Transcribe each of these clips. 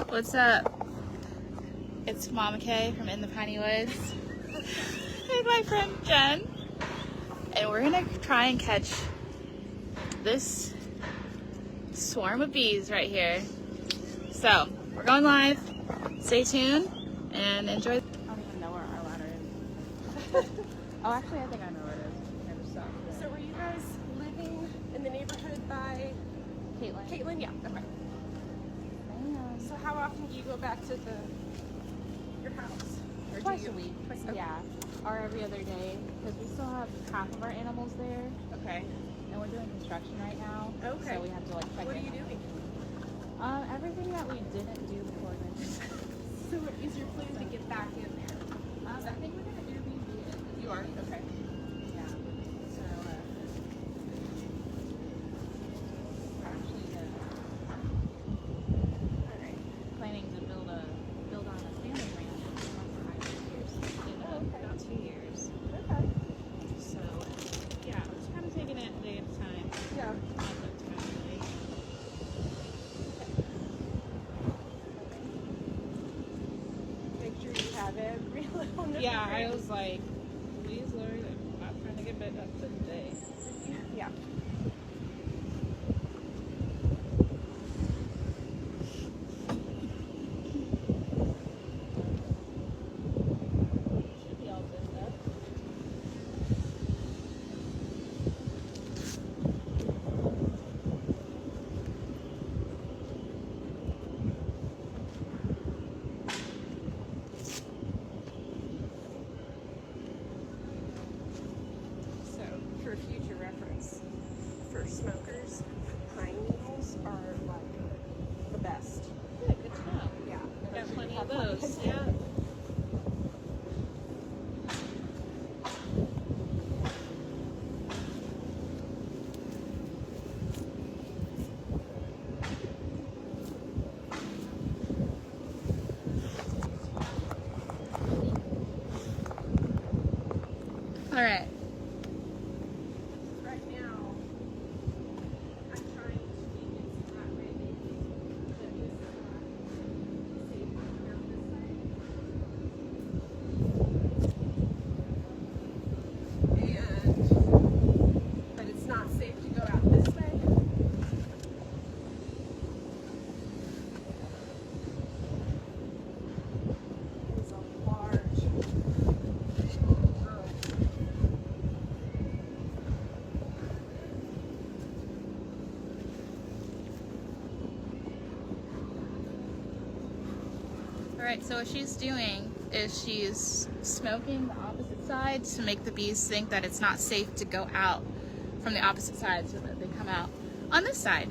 What's up? It's Mama Kay from In the Piney Woods and my friend Jen. And we're gonna try and catch this swarm of bees right here. So, we're going live. Stay tuned and enjoy. I don't even know where our ladder is. Oh, actually, I think I know where it is. Never saw it. So were you guys living in the neighborhood by Caitlin. Caitlin? Yeah. Okay. So how often do you go back to your house? Or Twice a week. Okay. Yeah, or every other day, because we still have half of our animals there, Okay. and we're doing construction right now. Okay. So we have to like check What are in. you doing? Everything that we didn't do before this. So what is your plan to get back in there? I think we're gonna Airbnb it. You are? Okay. Yeah. So we're actually Alright. planning to build on a family ranch in about 2 years. Okay. So yeah, we're just kind of taking it a day at a time. Yeah. Make sure you have every little nook Yeah, and I cranny. was like, please Lord, I'm not trying to get bit up today. Yeah. Should be all bit up. So, for future reference, for smokers, pine needles are like the best. Yeah, good to know. Yeah. We got plenty of Have plenty those. of Yeah. All right. Right now, I'm trying to make it so that way that this safe to go this way. But it's not safe to go out this way. It's a large. All right. So what she's doing is she's smoking the opposite side to make the bees think that it's not safe to go out from the opposite side, so that they come out on this side.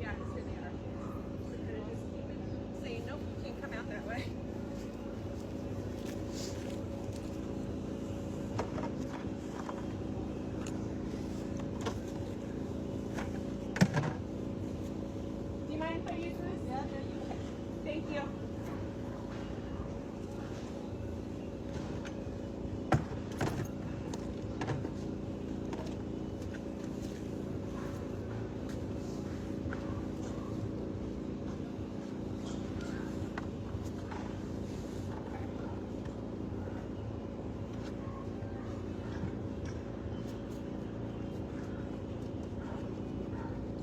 Yeah, it's here they are. So kind of just keep it saying, nope, you can't come out that way. Do you mind if I use this? Yeah, no, you can. Thank you.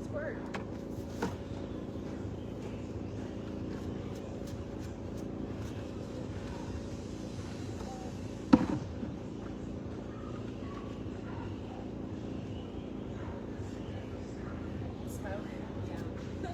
Squirt. Smoke. Yeah.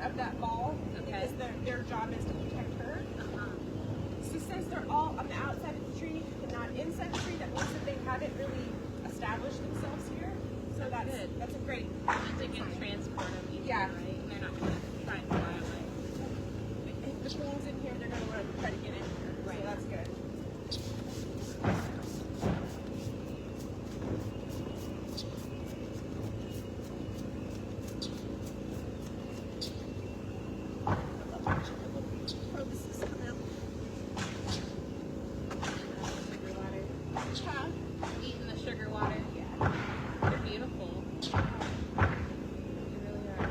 Of that ball, because their job is to protect her. So since they're all on the outside of the tree and not inside the tree, that means that they haven't really established themselves here. So that's a great. They can transport them easily, yeah. Right? They're not going to try and fly away. If the queen's in here, they're going to want to try to get in here. Right. So that's good. Eating the sugar water. Yeah. They're beautiful. They really are.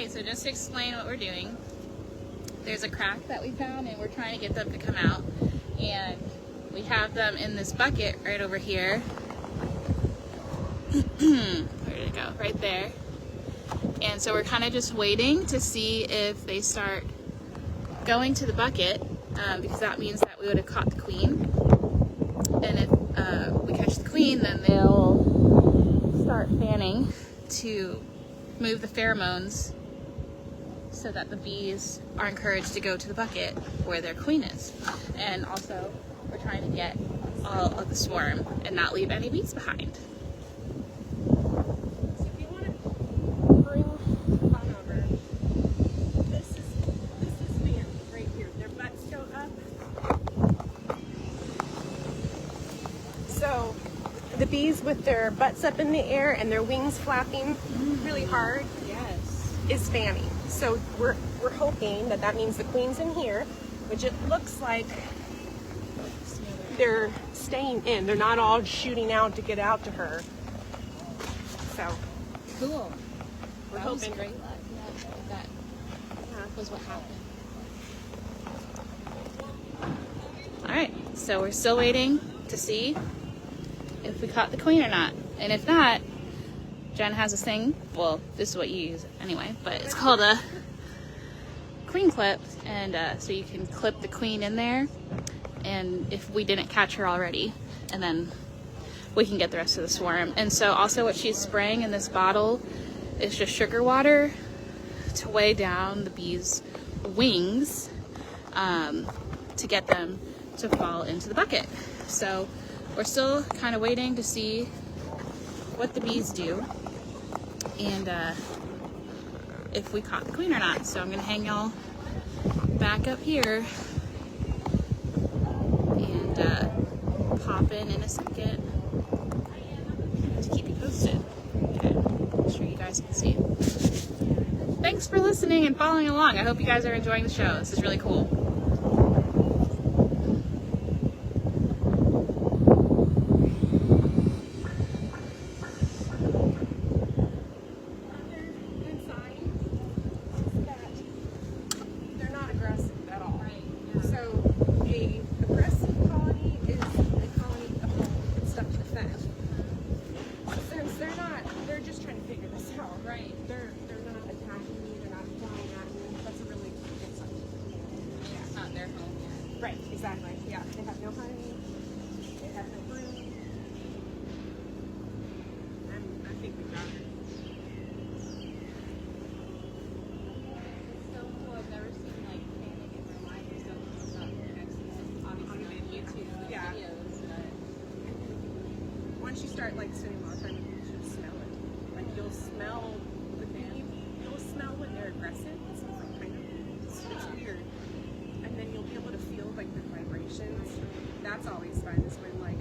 Okay, so just to explain what we're doing, there's a crack that we found and we're trying to get them to come out, and we have them in this bucket right over here. Where did it go? Right there. And so we're kind of just waiting to see if they start going to the bucket, because that means that we would have caught the queen. And if we catch the queen, then they'll start fanning to move the pheromones so that the bees are encouraged to go to the bucket where their queen is. And also, we're trying to get all of the swarm and not leave any bees behind. So if you want to bring on over, this is man right here. Their butts go up. So the bees with their butts up in the air and their wings flapping really hard, Yes. is fanning. So we're hoping that that means the queen's in here, which it looks like they're staying in. They're not all shooting out to get out to her. So Cool. we're That was hoping. great luck. Yeah, that was what happened. All right, so we're still waiting to see if we caught the queen or not. And if not, Jen has this thing, well, this is what you use anyway, but it's called a queen clip, and so you can clip the queen in there, and if we didn't catch her already, and then we can get the rest of the swarm. And so also what she's spraying in this bottle is just sugar water to weigh down the bees' wings, to get them to fall into the bucket. So we're still kind of waiting to see what the bees do and if we caught the queen or not. So I'm gonna hang y'all back up here and pop in a second to keep you posted. Okay, I'm sure you guys can see. Thanks for listening and following along. I hope you guys are enjoying the show. This is really cool. Right, exactly. Yeah, they have no honey. They have no brood. I think we got her. It's so cool. I've never seen like fanning in my life. So cool about obviously on YouTube Yeah. videos, but Once you start like spending a lot of time with them, you'll smell it. Like you'll smell the bee. You'll smell when they're aggressive. It's like kind of it's weird. And then you'll be able to feel like their vibrations. That's always fun, is when like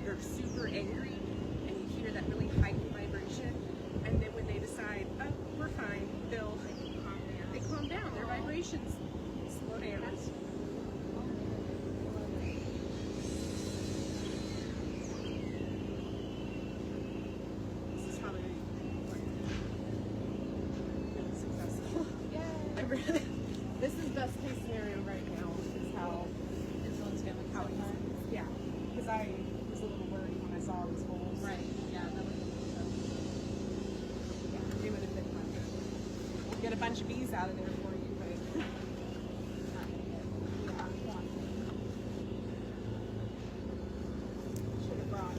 they're super angry and you hear that really heightened vibration, and then when they decide, oh, we're fine, they calm down. Their vibrations slow down. This is how they really successful. yeah. This is best case scenario right now. Is how This one's gonna how come it apart. yeah. Because I was a little worried when I saw these holes. Right. Yeah. That was Yeah, they would have been fun. We'll get a bunch of bees out of there for you, but should have brought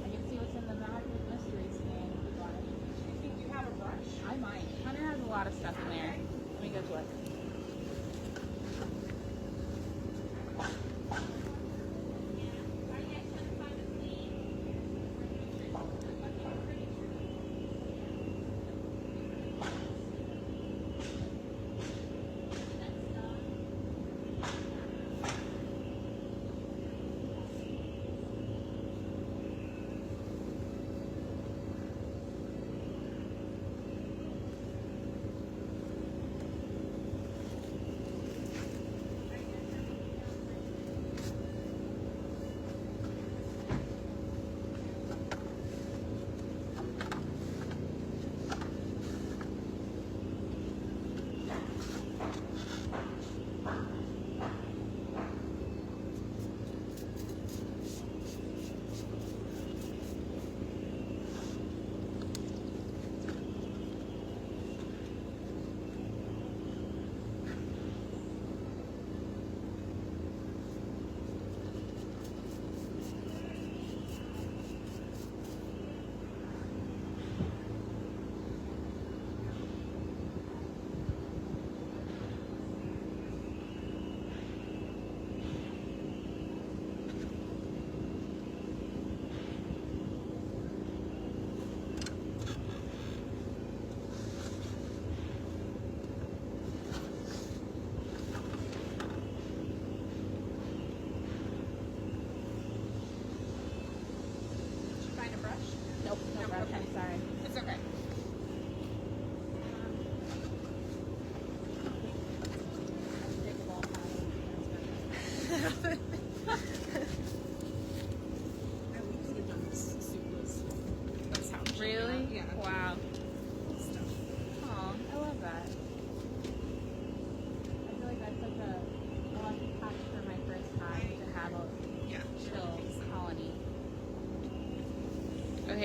I can see what's in the magic mystery stand if you'd like. do you think you have a brush? I might. Hunter has a lot of stuff in there. Let me go look.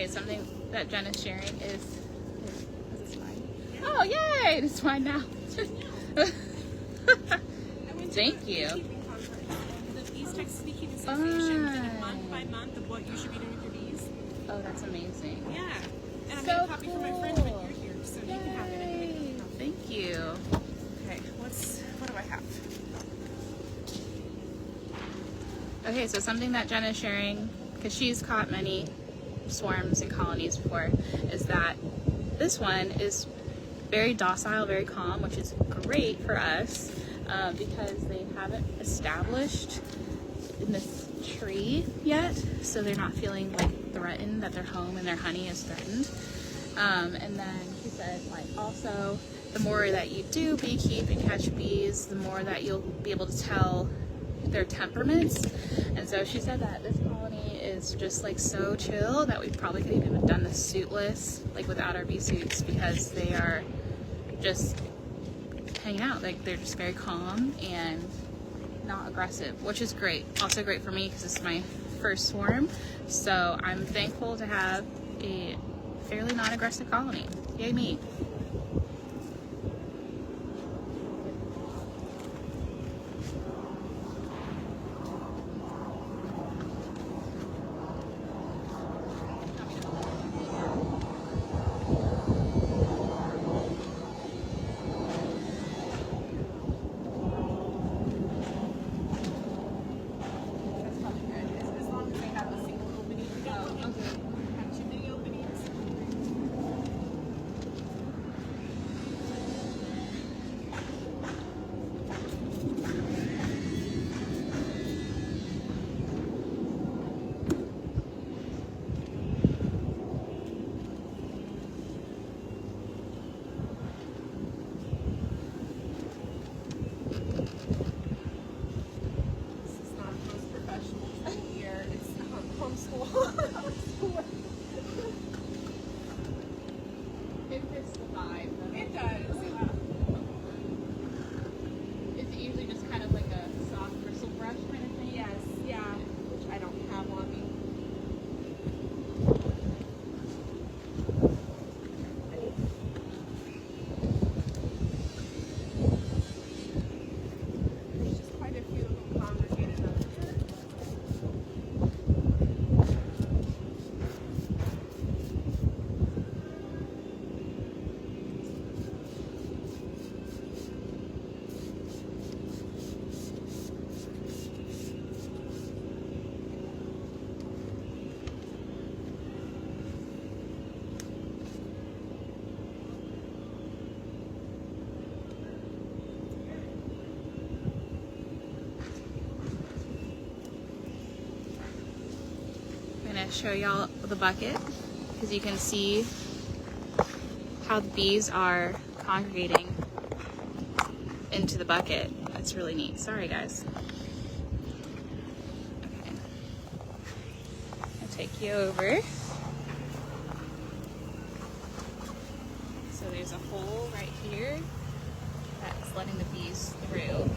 Okay, something that Jen is sharing is this mine? Oh, yay! It's mine now. Thank you. Beekeeping conference. The East Texas Beekeeping Association did a month by month of what you should be doing with your bees. Oh, that's amazing. Yeah. And I So made a copy for my friend when you're here, so you can have it. Yay. Thank you. Okay, what do I have? Okay, so something that Jen is sharing, because she's caught many swarms and colonies before, is that this one is very docile, very calm, which is great for us because they haven't established in this tree yet, so they're not feeling like threatened, that their home and their honey is threatened. And then she said, like, also the more that you do beekeep and catch bees, the more that you'll be able to tell their temperaments. And so she said that this colony is just like so chill that we probably could even have done this suitless, like without our bee suits, because they are just hanging out. Like, they're just very calm and not aggressive, which is great. Also great for me because it's my first swarm, so I'm thankful to have a fairly non-aggressive colony. Yay me. As long as they have a single opening. Have too many openings. This is not the most professional time of year. It's homeschool. It fits the vibe. It does. Is it usually just kind of like a soft bristle brush kind of thing? Yes, yeah, which I don't have on me. There's just quite a few of them congregated up here. I'm gonna show y'all the bucket because you can see how the bees are congregating into the bucket. That's really neat. Sorry guys. Okay. I'll take you over. So there's a hole right here that's letting the bees through.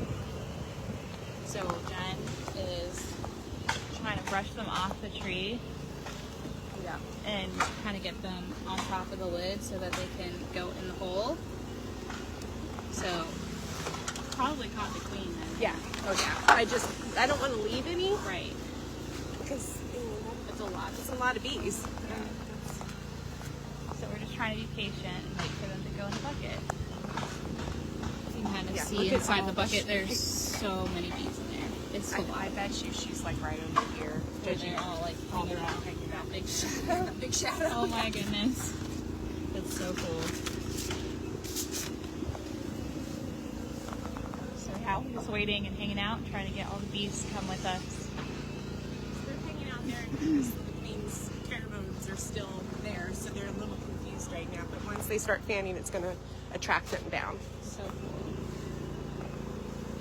So Jen is trying to brush them off the tree. Yeah. And kind of get them on top of the lid so that they can go in the hole. So probably caught the queen then. Yeah. Oh yeah. I don't want to leave any Right. because It's a lot. it's a lot of bees. So we're just trying to be patient and wait for them to go in the bucket. You can kind of Yeah, see look at inside all the the bucket. There's so many bees in there. It's a lot. I bet you she's like right over here. They're all like Oh, they're all hanging out. big shadow. Big shadow. Oh my goodness. That's so cool. So yeah, we're just waiting and hanging out, trying to get all the bees to come with us. They're hanging out there because the queen's pheromones are still there, so they're a little confused right now. But once they start fanning, it's going to attract them down. So cool.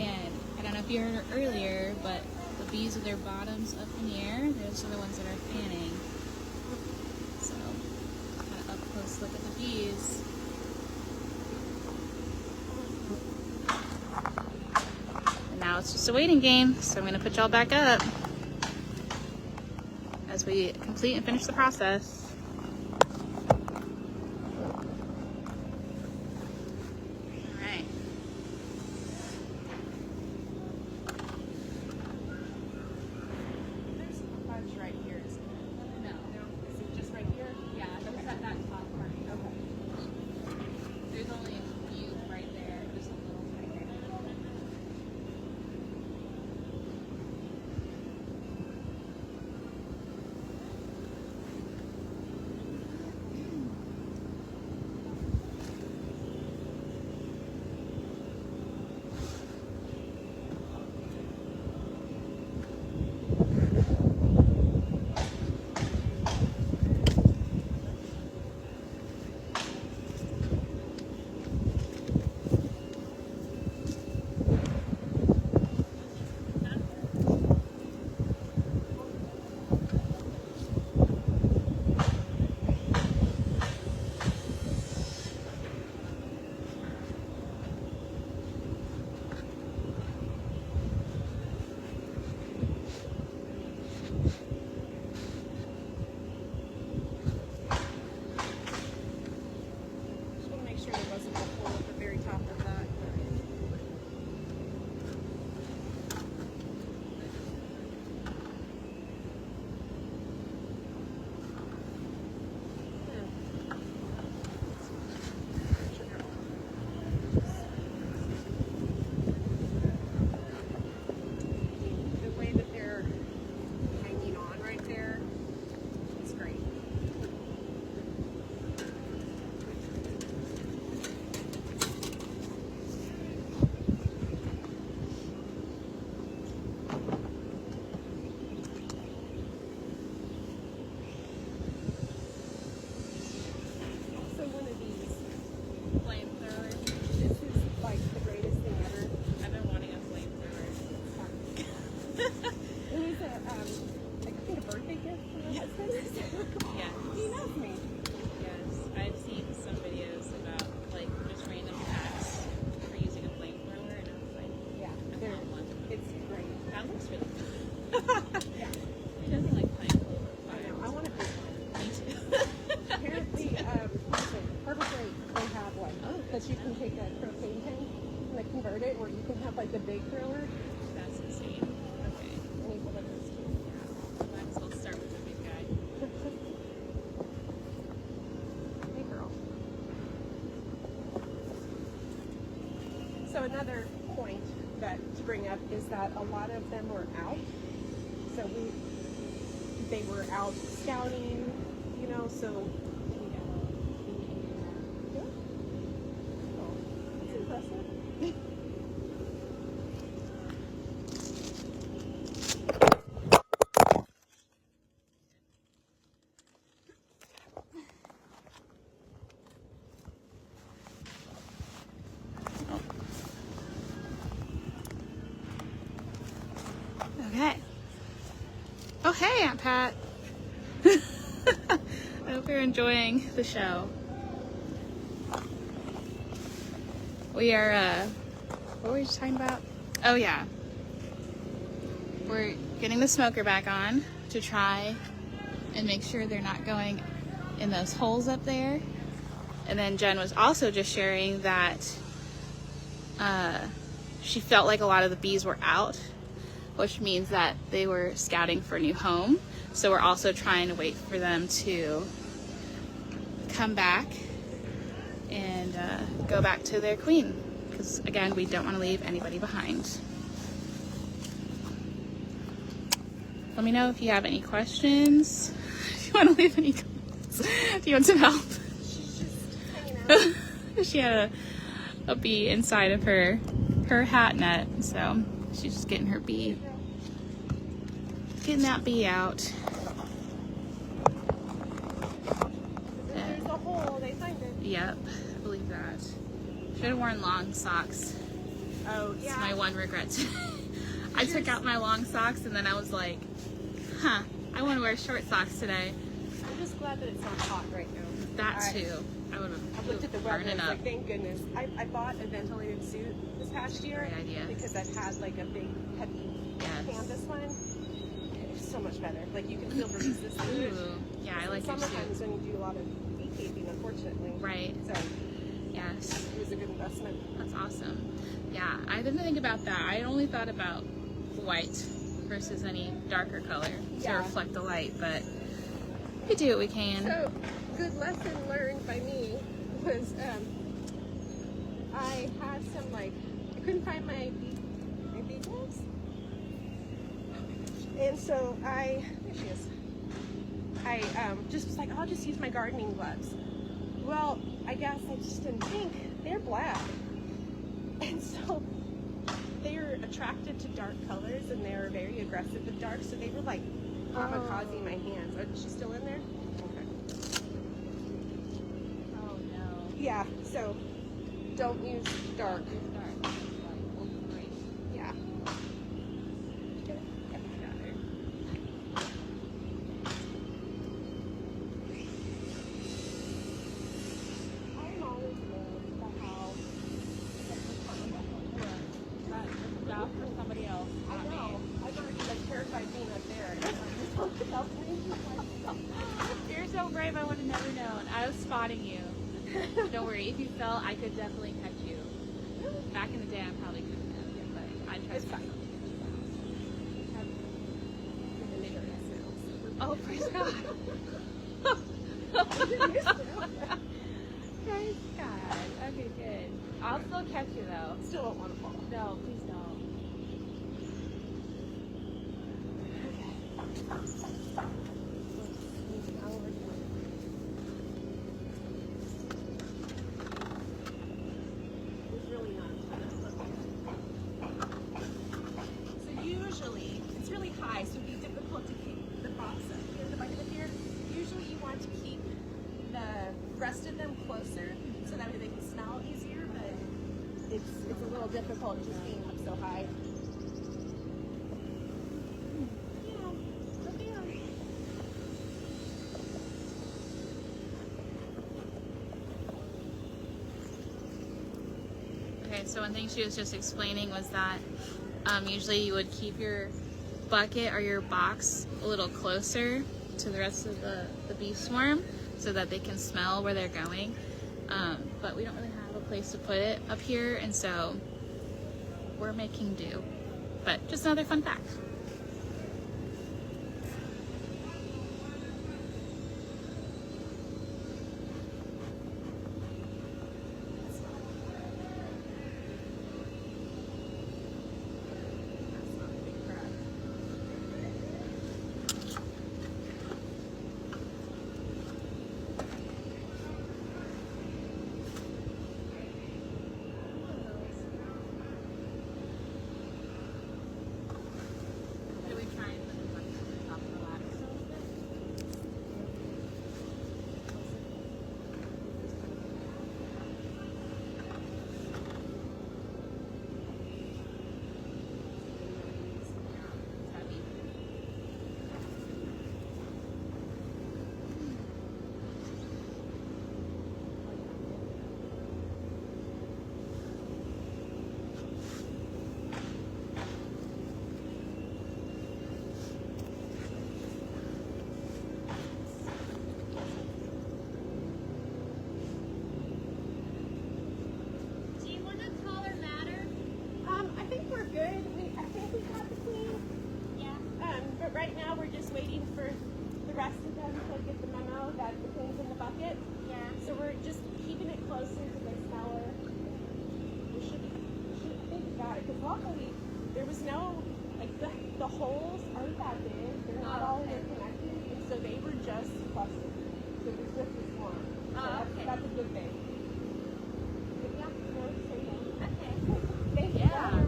And I don't know if you heard it earlier, but the bees with their bottoms up in the air, those are the ones that are fanning. So, kind of up close look at the bees. And now it's just a waiting game, so I'm going to put y'all back up as we complete and finish the process. propane tank and like convert it where you can have like the big thrower. That's insane. Okay. I need one of those too. Might as well start with the big guy. Hey girl. So another point that to bring up is that a lot of them were out. So they were out scouting, you know, so yeah. Oh, that's impressive. Okay. Oh, hey, Aunt Pat. I hope you're enjoying the show. We are, what were we just talking about? Oh, yeah. We're getting the smoker back on to try and make sure they're not going in those holes up there. And then Jen was also just sharing that she felt like a lot of the bees were out, which means that they were scouting for a new home. So we're also trying to wait for them to come back and go back to their queen. Because again, we don't want to leave anybody behind. Let me know if you have any questions. If you want to leave any comments. Do you want some help? She's just hanging out. She had a bee inside of her hat net, so she's just getting that bee out. There's a hole, they find it. Yep, I believe that. Should have worn long socks. Oh, It's yeah. my one regret today. I took out my long socks and then I was like, huh, I want to wear short socks today. I'm just glad that it's not hot right now. That too. I would I have looked at the weather and burning it's up. like, thank goodness. I bought a ventilated suit this past year. Great idea. Because I've had like a big, heavy canvas one. It's so much better. Like you can feel the resistance to it. Ooh, yeah, I like your Sometimes suit. when you do a lot of beekeeping, unfortunately. Right. So Yes. it was a good investment. That's awesome. Yeah, I didn't think about that. I only thought about white versus any darker color to Yeah. reflect the light, but we do what we can. So, good lesson learned by me was I had some I couldn't find my bee gloves. And so there she is. I just was like, I'll just use my gardening gloves. Well, I guess I just didn't think they're black. And so they're attracted to dark colors and they're very aggressive with dark, so they were like kamikaze my hands. Is she still in there? Okay. Oh no. Yeah, so don't use dark. Dark. Like ultra-bright. Yeah. I'm always worried about how That's a job for somebody else. I not me. know. I've already been terrified being up there. You're so brave, I would have never known. I was spotting you. Don't worry, if you fell, I could definitely catch you. Back in the day, I probably couldn't have, but I tried It's to fine. Oh, praise God. Praise God. Okay, good. I'll still catch you, though. Still don't want to fall. No, please don't. It's really not. So usually, it's really high, so it'd be difficult to keep the box up here, the bucket up here. Usually you want to keep the rest of them closer, so that way they can smell easier, but it's a little difficult just being up so high. Okay, so one thing she was just explaining was that usually you would keep your bucket or your box a little closer to the rest of the bee swarm so that they can smell where they're going. But we don't really have a place to put it up here, and so we're making do. But just another fun fact. Right now, we're just waiting for the rest of them to get the memo that the queen's in the bucket. Yeah. So we're just keeping it close until they smell her. We should I think we got it. Because luckily, there was no, like, the holes aren't that big. They're not all interconnected. And so they were just clustered. So it was just this one. So that's a good thing. But yeah, no, okay. Thank you. Yeah.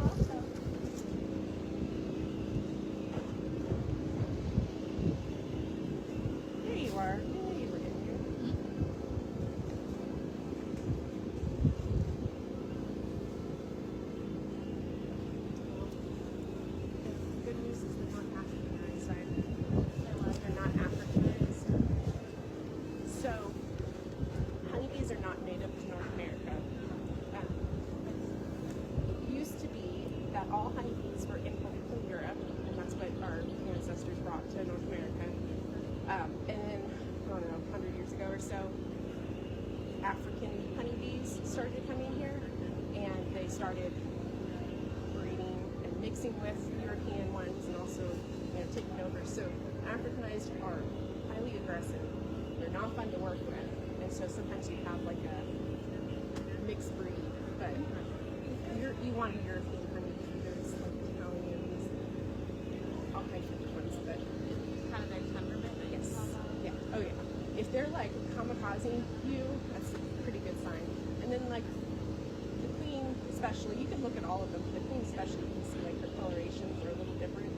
African honeybees started coming here, and they started breeding and mixing with European ones, and also taking over. So Africanized are highly aggressive. They're not fun to work with, and so sometimes you have like a mixed breed. But you want a European honeybee. There's like Italians, all kinds of different ones. But Kind of their temperament. yes, yeah, oh yeah. If they're like kamikazing you, that's a pretty good sign. And then like the queen especially, you can look at all of them, but the queen especially, you can see like her colorations are a little different,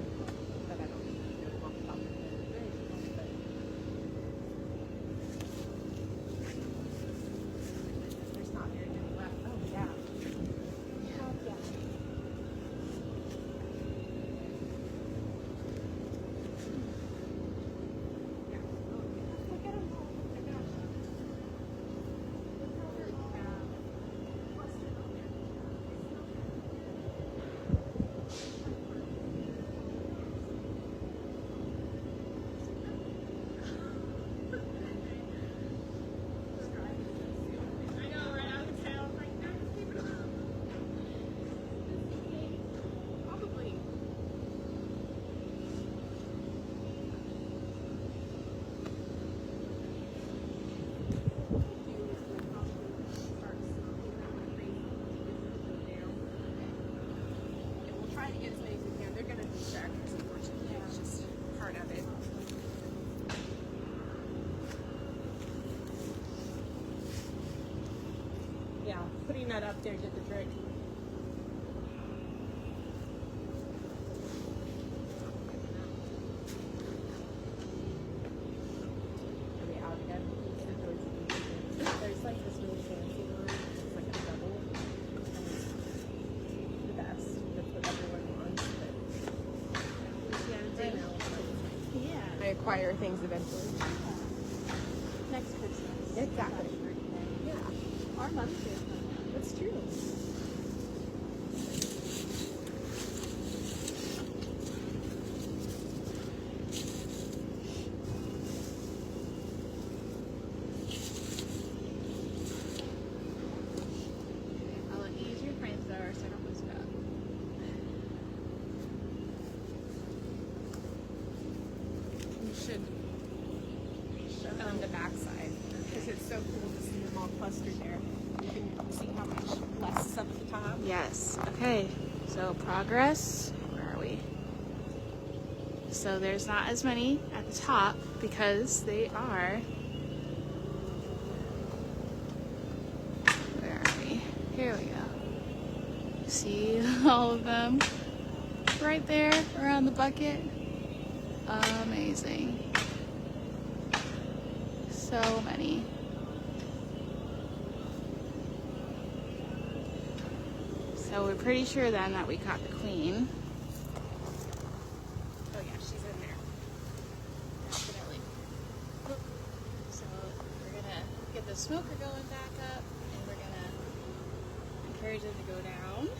but I don't know off the top of my head. Very cool, but there's not very many left. Oh yeah. Oh yeah. Look at them all. Oh my gosh. Look how they're all clustered on there. I know, right? I would say, I was like, no, keep it up. Probably. We'll try to get as many as we can. They're going to be distractors, unfortunately. It's just part of it. Yeah, putting that up there did the trick. Are we out again? There's like this really fancy one. It's like a double. And it's the best. That's what everyone wants. But right now, Yeah. I acquire things eventually. Next Christmas. Exactly. Yeah, Our Mother's Day is coming up. that's true. Yes. Okay. So progress. Where are we? So there's not as many at the top because they are. Where are we? Here we go. See all of them right there around the bucket. Amazing. So many. So we're pretty sure then that we caught the queen. Oh yeah, she's in there. Definitely. So we're gonna get the smoker going back up, and we're gonna encourage them to go down.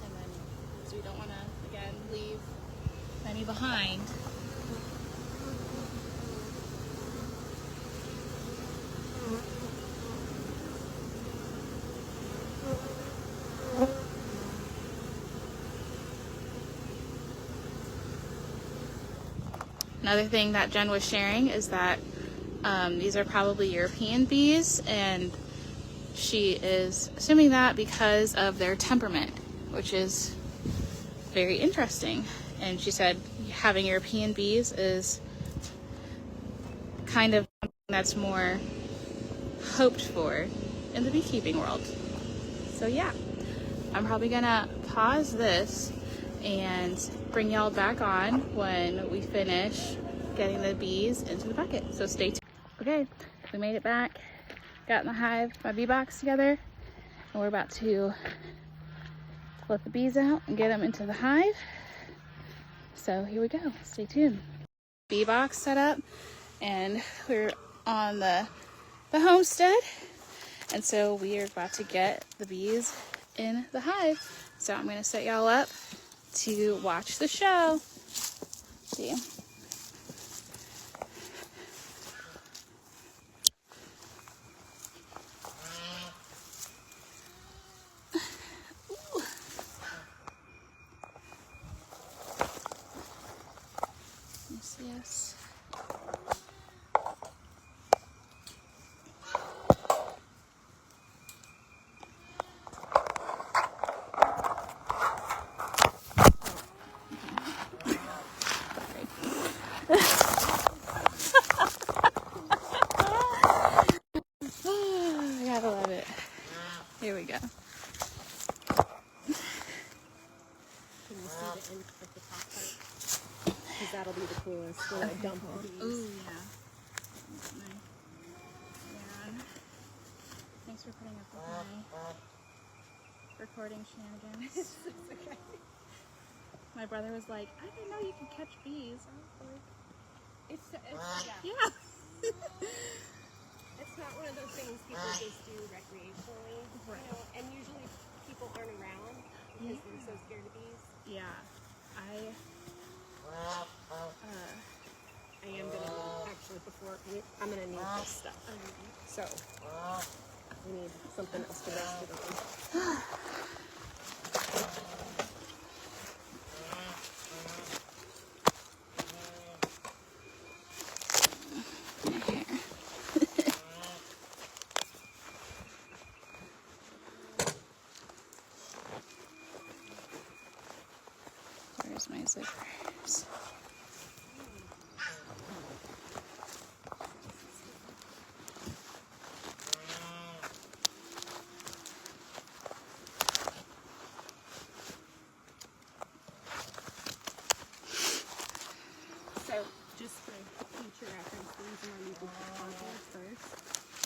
And then, because we don't want to, again, leave any behind. Another thing that Jen was sharing is that these are probably European bees, and she is assuming that because of their temperament, which is very interesting. And she said having European bees is kind of something that's more hoped for in the beekeeping world. So yeah, I'm probably gonna pause this and bring y'all back on when we finish getting the bees into the bucket. So stay tuned. Okay, we made it back, got in the hive, my bee box together, and we're about to let the bees out and get them into the hive. So here we go, stay tuned. Bee box set up, and we're on the homestead, and so we are about to get the bees in the hive. So I'm gonna set y'all up to watch the show. See. Yes. I gotta love it. Here we go. Can you see the end of the top part? Because that'll be the coolest when I dump the bees. Ooh, yeah. Thanks for putting up with my recording shenanigans. It's okay. My brother was like, I didn't know you could catch bees. I was like, It's yeah. It's not one of those things people just do recreationally, Right. you know, and usually people aren't around because they're so scared of bees. Yeah. I I am gonna need, actually I'm gonna need this stuff. So we need something else to rest it on. Where's my zippers? So just for future reference, these are legal compost first,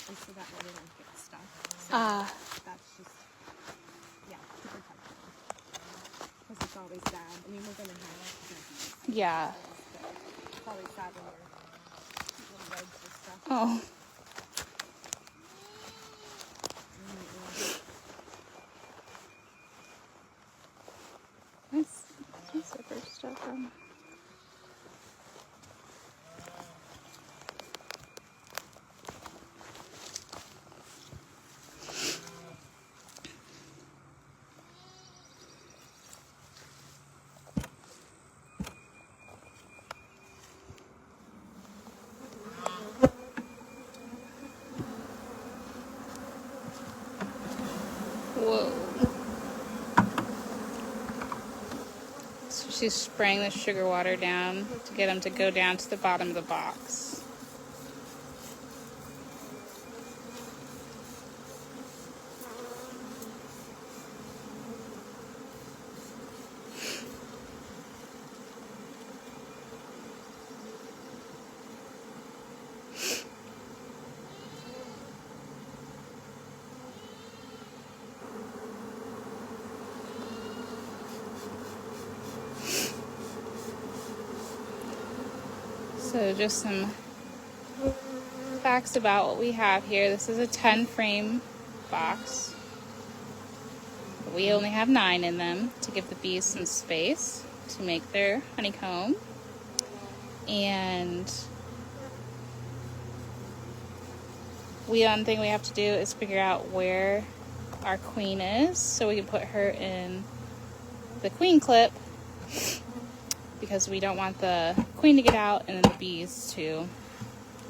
and so that way they don't get stuck. So that's just, yeah, to protect them. Because it's always sad. I mean, we're going to have bees. Yeah. It's always sad when you're little legs or stuff. Oh. Where's my zipper stuff from? Whoa. She's spraying the sugar water down to get them to go down to the bottom of the box. So just some facts about what we have here. This is a 10 frame box. We only have 9 in them to give the bees some space to make their honeycomb. And one thing we have to do is figure out where our queen is so we can put her in the queen clip, because we don't want the queen to get out and then the bees to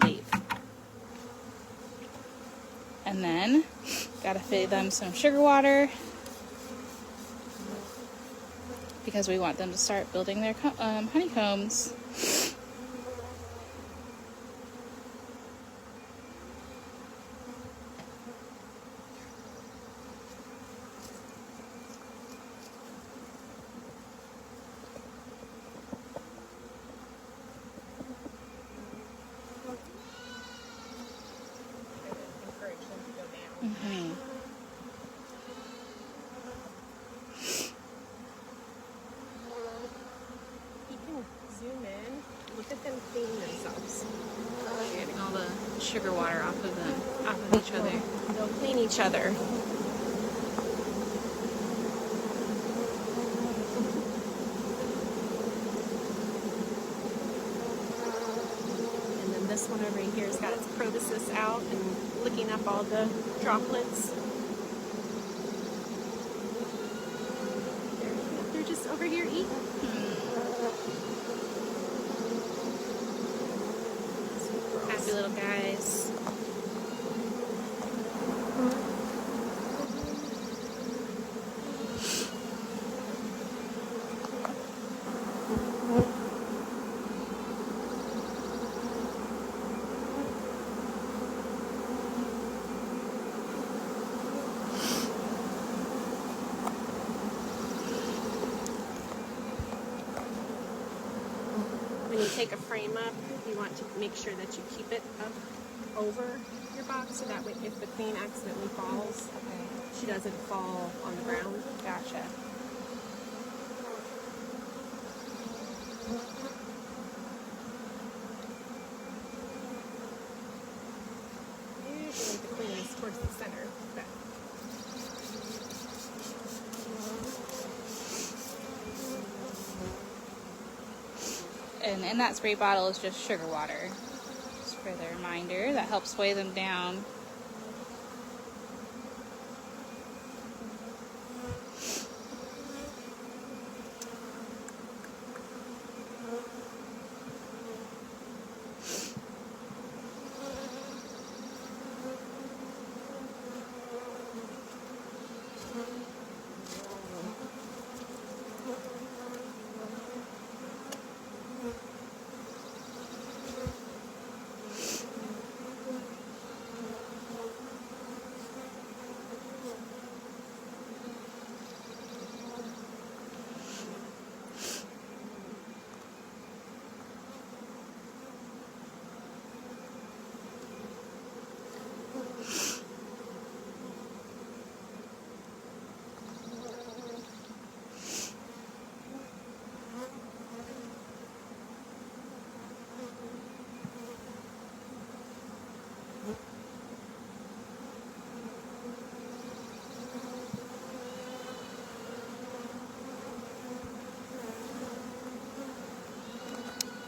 leave. And then gotta feed them some sugar water because we want them to start building their honeycombs. Encourage them to go down. Mm-hmm. You can zoom in, look at them cleaning themselves. Getting all the sugar water off of them, off of each other. They'll clean each other. And then this one over here has got its proboscis out and licking up all the droplets. They're just over here eating. Happy little guys. When you take a frame up, you want to make sure that you keep it up over your box so that way if the queen accidentally falls, she doesn't fall on the ground. Gotcha. Usually the queen is towards the center. But And in that spray bottle is just sugar water. Just for the reminder, that helps weigh them down.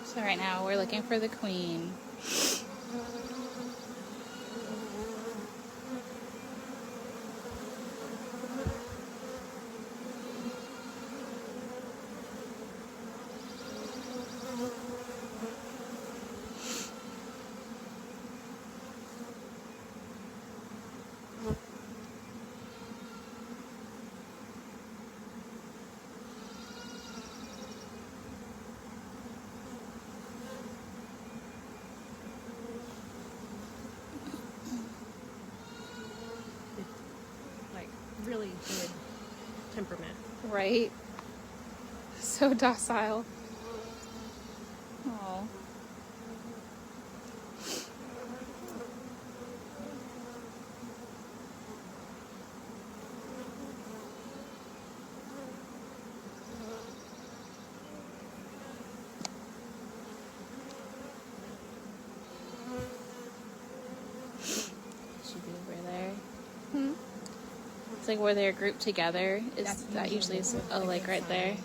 So right now we're looking for the queen. really good temperament. Right? So docile. Oh. Should be over there. Hmm? It's like where they're grouped together. Is That's that usually is, usually oh, the like good right sign. there?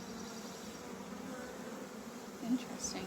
Interesting.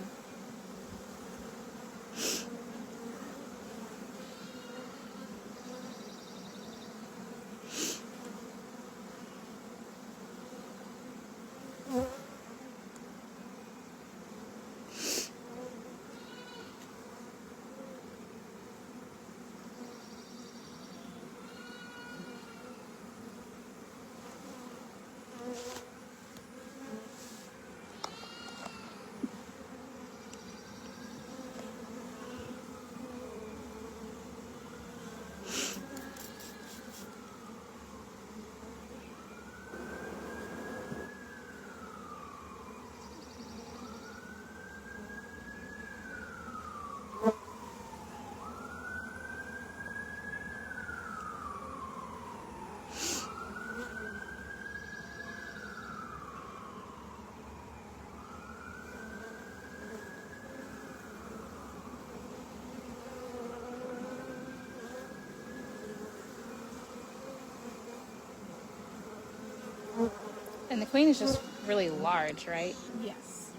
And the queen is just really large, right? Yes.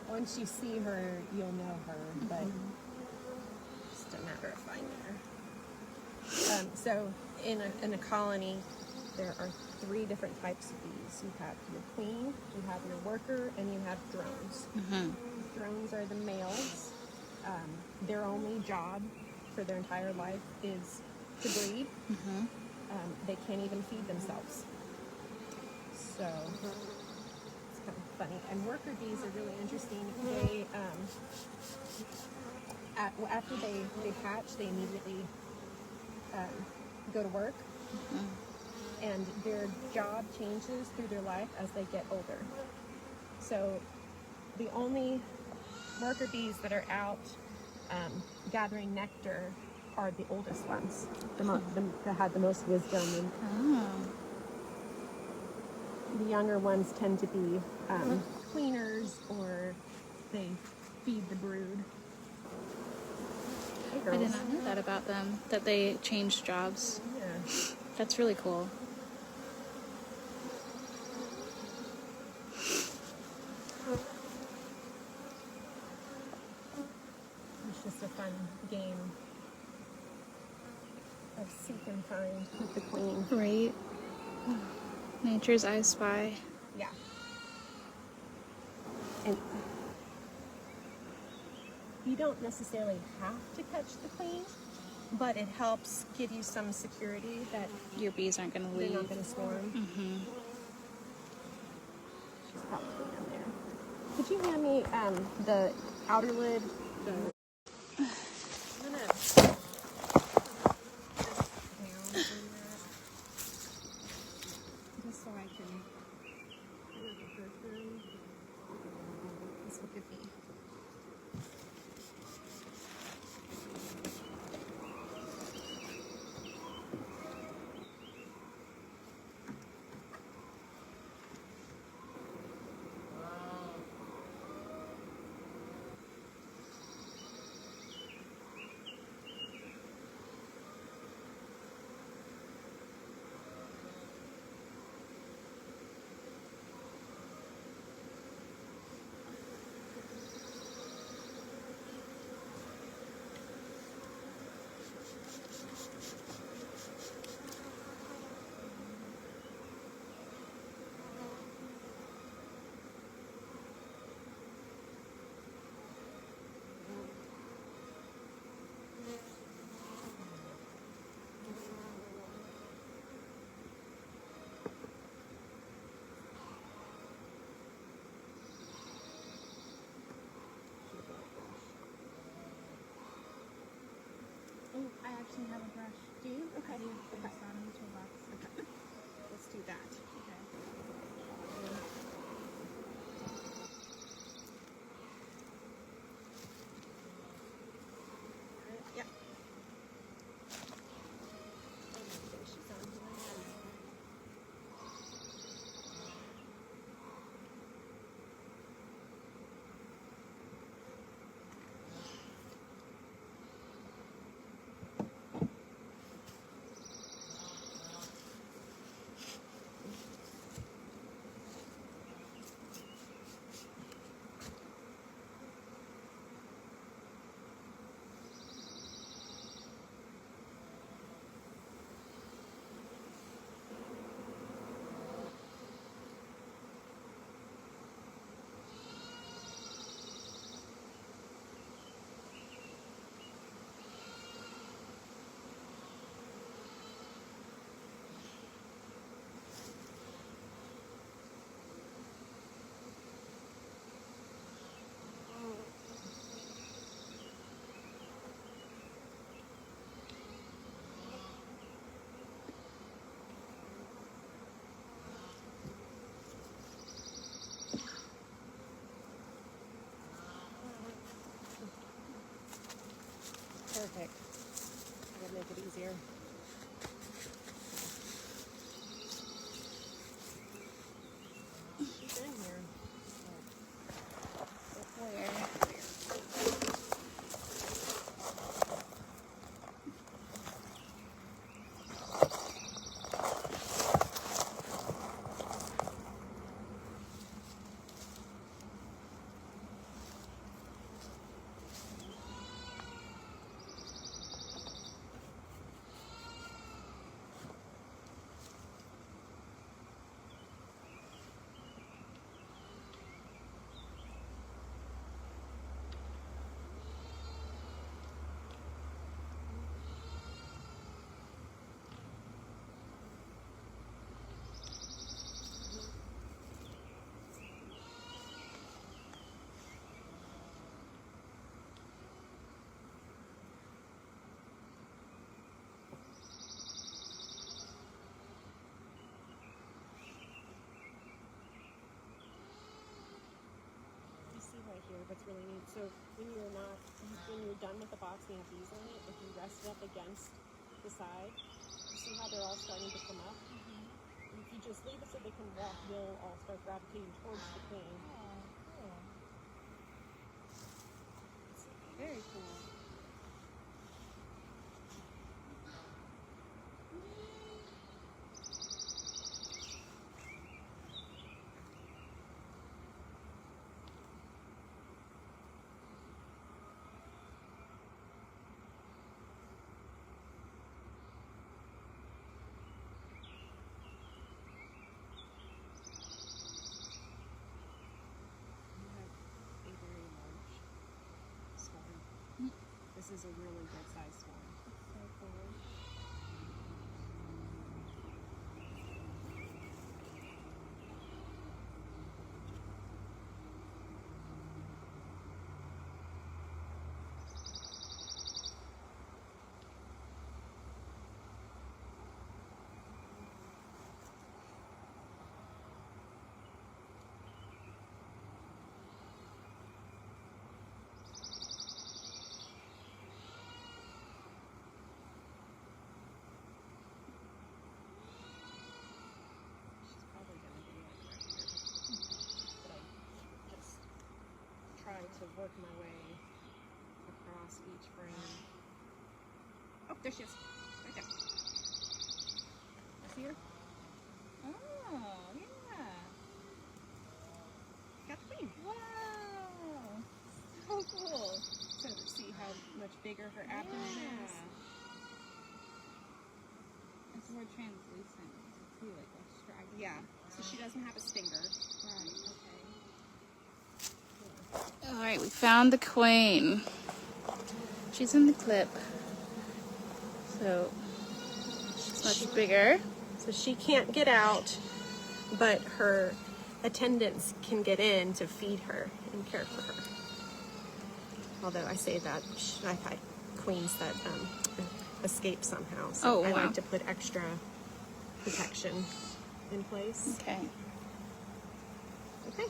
Once you see her, you'll know her, but it's just a matter of finding her. So in a colony, there are 3 different types of bees. You have your queen, you have your worker, and you have drones. Drones are the males. Their only job for their entire life is to breed. They can't even feed themselves. So it's kind of funny. And worker bees are really interesting. They, after they hatch, they immediately go to work. And their job changes through their life as they get older. So the only worker bees that are out gathering nectar are the oldest ones, that had the most wisdom. And Oh. the younger ones tend to be cleaners, or they feed the brood. Hey, I girls. did not know that about them, that they changed jobs. Yeah. That's really cool. It's just a fun game of seek and find with the queen. Right? Nature's I Spy. Yeah. And you don't necessarily have to catch the queen, but it helps give you some security that Your bees aren't going to they're leave. not going to swarm. She's probably in there. Could you hand me the outer lid? I'm gonna just down in that, just so I can get her through. This will give me. Oh, I actually have a brush. Do you? Okay. I do. Okay. It's not in the toolbox. Okay. Let's do that. Okay. Yep. Perfect. That'll make it easier. She's in here. Where? Right here, what's really neat. So when you're done with the box and you have bees in it, if you rest it up against the side, you see how they're all starting to come up? And if you just leave it so they can walk, they'll all start gravitating towards the queen. Oh, cool. Very cool. A very large swarm. This is a really good sized swarm. So cool. She's probably going to be like right here. But I just try to work my way across each frame. Oh, there she is. Right there. See her? Oh, yeah. Got the queen. Wow. So cool. So to see how much bigger her abdomen is. It's more translucent too, like a stripe. Yeah. So she doesn't have a stinger. Right, okay. All right, we found the queen. She's in the clip. So she's much bigger. So she can't get out, but her attendants can get in to feed her and care for her. Although I say that, I've had queens that escape somehow. So Oh, I wow. like to put extra protection in place. Okay. Okay,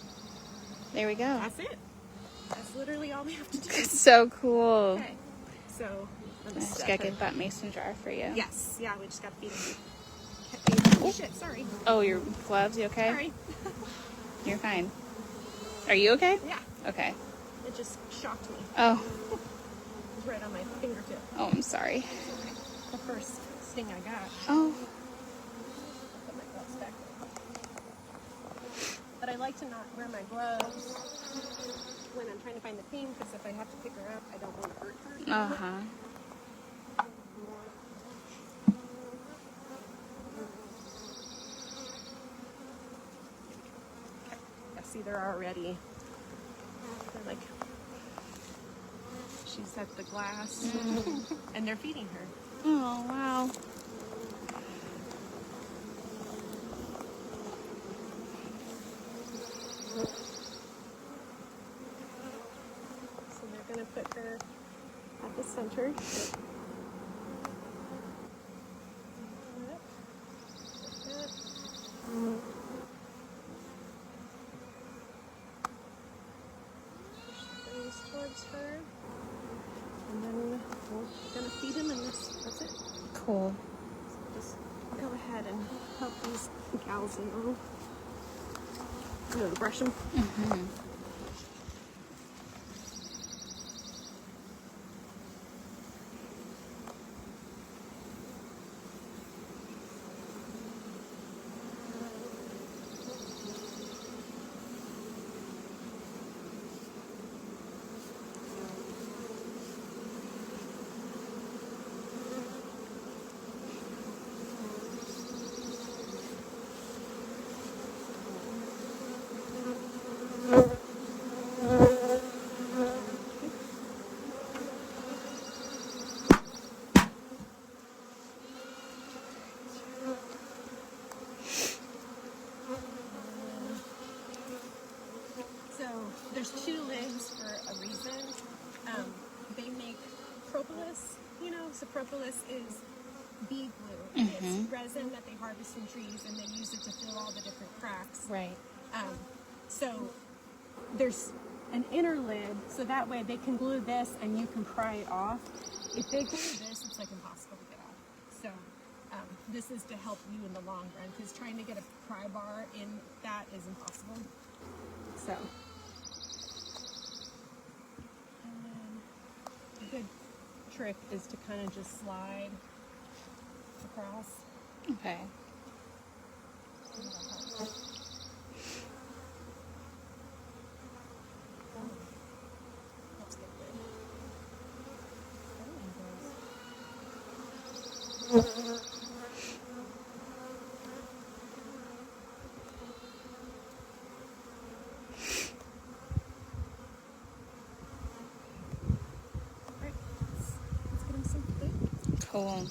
There we go. that's it. That's literally all we have to do. It's so cool. Okay, so I'm I gonna just set gotta her- get that mason jar for you. Yes, yeah, we just got to feed him. Oh. Shit, sorry. Oh, your gloves, you okay? Sorry. You're fine. Are you okay? Yeah, Okay. it just shocked me. Oh. It was right on my fingertip. Oh, I'm sorry. The first sting I got. Oh. Put my gloves back. But I like to not wear my gloves when I'm trying to find the queen, because if I have to pick her up, I don't want to hurt her. Uh-huh. I see they're already, they're like, she's at the glass, and they're feeding her. Oh, wow. So they're going to put her at the center. Push towards her. And then we're going to feed him, and that's it. Cool. Just go ahead and help these cows along. You know, to brush them. Mm-hmm. So there's two lids for a reason. They make propolis, you know, so propolis is bee glue. It's resin that they harvest from trees, and they use it to fill all the different cracks. Right. So there's an inner lid, so that way they can glue this and you can pry it off. If they glue this, it's like impossible to get off. So this is to help you in the long run, because trying to get a pry bar in that is impossible. So, and then a good trick is to kind of just slide across. Okay. Let's get good. Alright, let's get him some food. Cool.